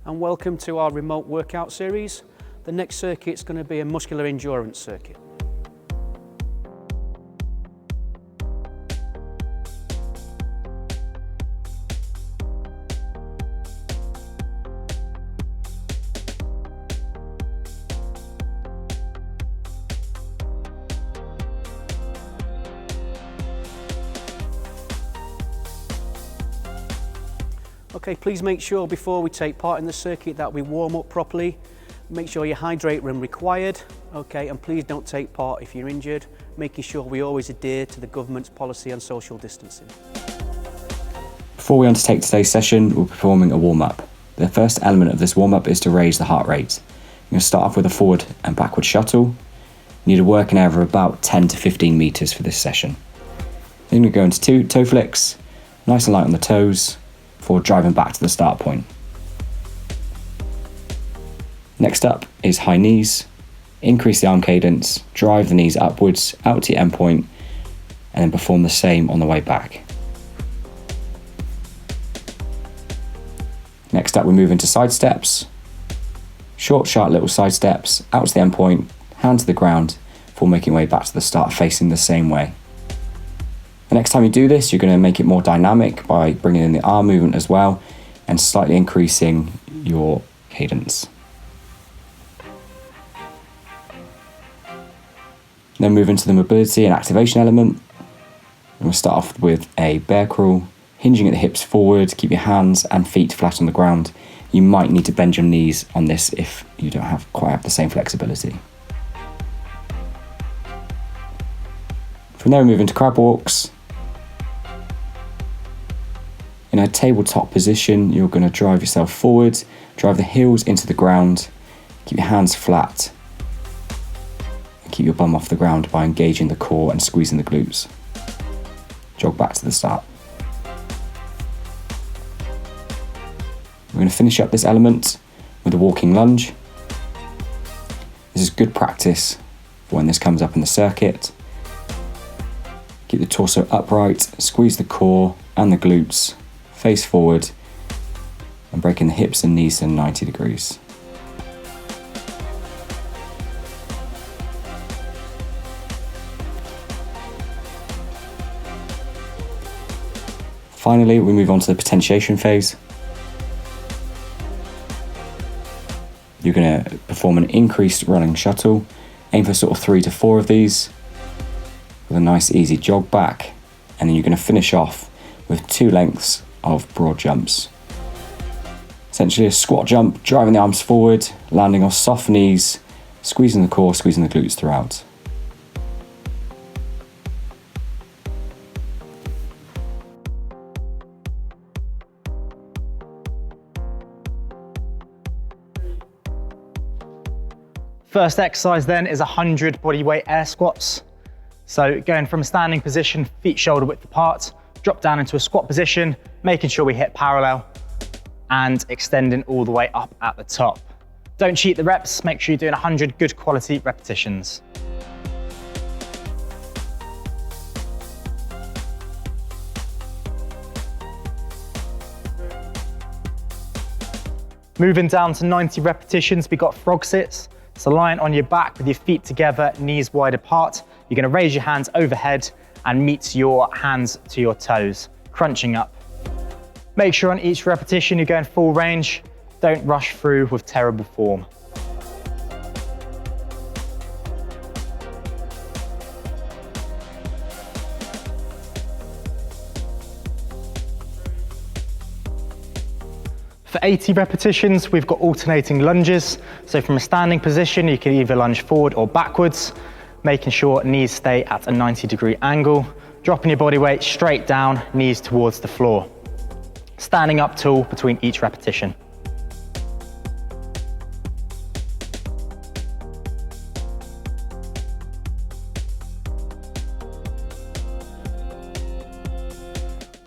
and welcome to our remote workout series. The next circuit is going to be a muscular endurance circuit. Okay, please make sure before we take part in the circuit that we warm up properly. Make sure you hydrate when required, okay, and please don't take part if you're injured, making sure we always adhere to the government's policy on social distancing. Before we undertake today's session, we're performing a warm-up. The first element of this warm-up is to raise the heart rate. You're going to start off with a forward and backward shuttle. You need a working area of about 10 to 15 metres for this session. Then you're going to go into toe flicks, nice and light on the toes, before driving back to the start point. Next up is high knees. Increase the arm cadence, drive the knees upwards out to your end point, and then perform the same on the way back. Next up we move into side steps. Short, sharp little side steps out to the end point, hand to the ground, before making your way back to the start facing the same way. The next time you do this, you're going to make it more dynamic by bringing in the arm movement as well and slightly increasing your cadence. Then move into the mobility and activation element. We'll start off with a bear crawl, hinging at the hips forward, keep your hands and feet flat on the ground. You might need to bend your knees on this if you don't quite have the same flexibility. From there we move into crab walks. In a tabletop position, you're going to drive yourself forward, drive the heels into the ground, keep your hands flat, and keep your bum off the ground by engaging the core and squeezing the glutes. Jog back to the start. We're going to finish up this element with a walking lunge. This is good practice for when this comes up in the circuit. Keep the torso upright, squeeze the core and the glutes, face forward, and breaking the hips and knees to 90 degrees. Finally, we move on to the potentiation phase. You're going to perform an increased running shuttle. Aim for sort of 3 to 4 of these with a nice easy jog back, and then you're going to finish off with 2 lengths of broad jumps. Essentially a squat jump, driving the arms forward, landing on soft knees, squeezing the core, squeezing the glutes throughout. First exercise then is 100 bodyweight air squats. So going from a standing position, feet shoulder width apart, drop down into a squat position, making sure we hit parallel and extending all the way up at the top. Don't cheat the reps, make sure you're doing 100 good quality repetitions. Moving down to 90 repetitions, we got frog sits. So lying on your back with your feet together, knees wide apart. You're going to raise your hands overhead and meet your hands to your toes, crunching up. Make sure on each repetition you're going full range. Don't rush through with terrible form. For 80 repetitions, we've got alternating lunges. So from a standing position, you can either lunge forward or backwards, making sure knees stay at a 90-degree angle, dropping your body weight straight down, knees towards the floor. Standing up tall between each repetition.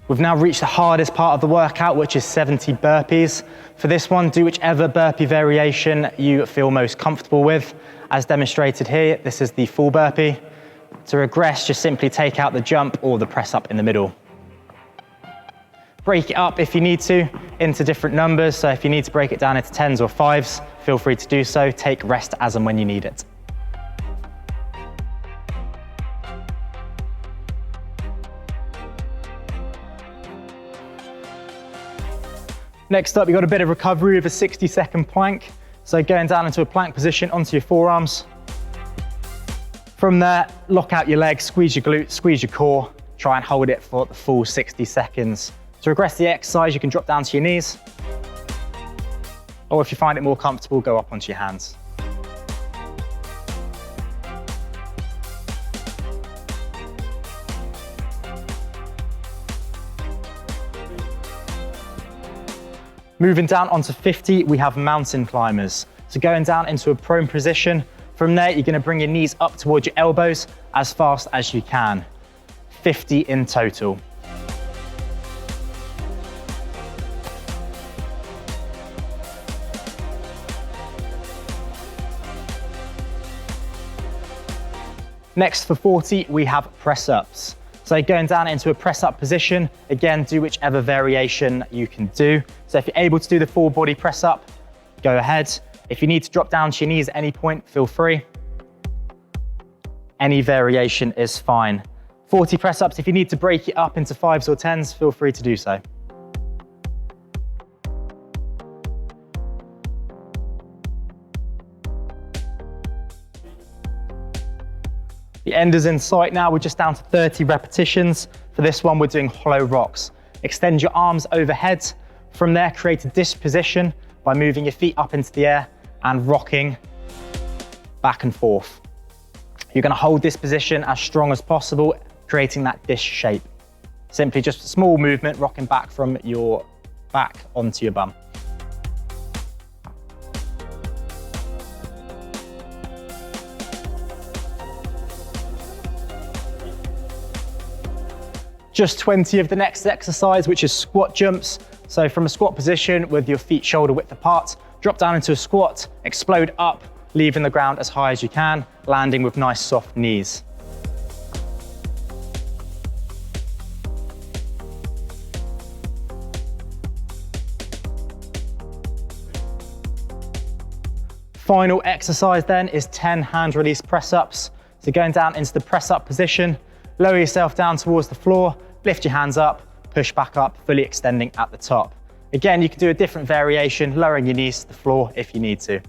We've now reached the hardest part of the workout, which is 70 burpees. For this one, do whichever burpee variation you feel most comfortable with. As demonstrated here, this is the full burpee. To regress, just simply take out the jump or the press up in the middle. Break it up if you need to into different numbers. So if you need to break it down into 10s or 5s, feel free to do so. Take rest as and when you need it. Next up, you've got a bit of recovery with a 60-second plank. So going down into a plank position onto your forearms. From there, lock out your legs, squeeze your glutes, squeeze your core, try and hold it for the full 60 seconds. To progress the exercise, you can drop down to your knees. Or if you find it more comfortable, go up onto your hands. Moving down onto 50, we have mountain climbers. So going down into a prone position. From there, you're gonna bring your knees up towards your elbows as fast as you can. 50 in total. Next for 40, we have press ups. So going down into a press up position, again, do whichever variation you can do. So if you're able to do the full body press up, go ahead. If you need to drop down to your knees at any point, feel free. Any variation is fine. 40 press ups, if you need to break it up into 5s or 10s, feel free to do so. The end is in sight now. We're just down to 30 repetitions. For this one, we're doing hollow rocks. Extend your arms overhead. From there, create a disc position by moving your feet up into the air and rocking back and forth. You're going to hold this position as strong as possible, creating that disc shape. Simply just a small movement, rocking back from your back onto your bum. Just 20 of the next exercise, which is squat jumps. So from a squat position with your feet shoulder width apart, drop down into a squat, explode up, leaving the ground as high as you can, landing with nice soft knees. Final exercise then is 10 hand release press ups. So going down into the press up position, lower yourself down towards the floor, lift your hands up, push back up, fully extending at the top. Again, you can do a different variation, lowering your knees to the floor if you need to.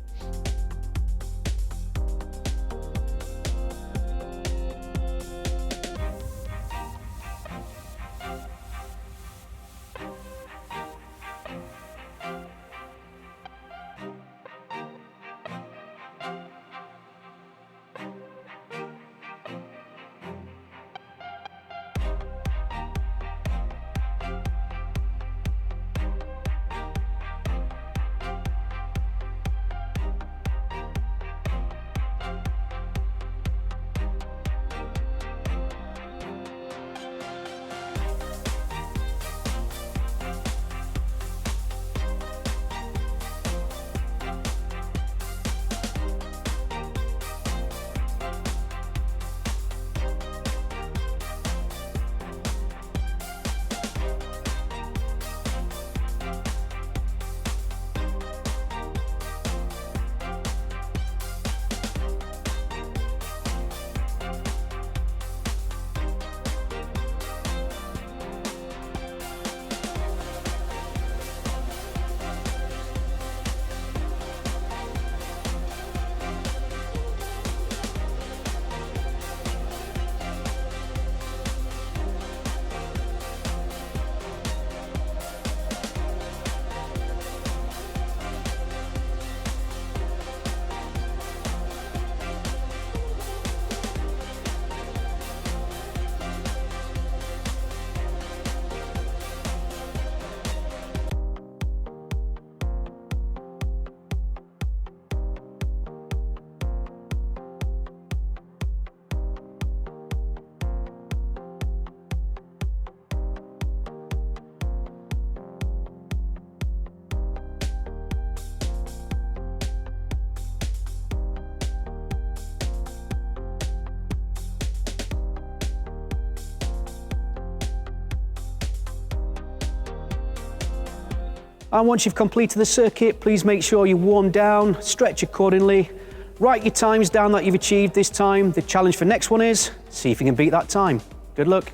And once you've completed the circuit, please make sure you warm down, stretch accordingly, write your times down that you've achieved this time. The challenge for next one is, see if you can beat that time. Good luck.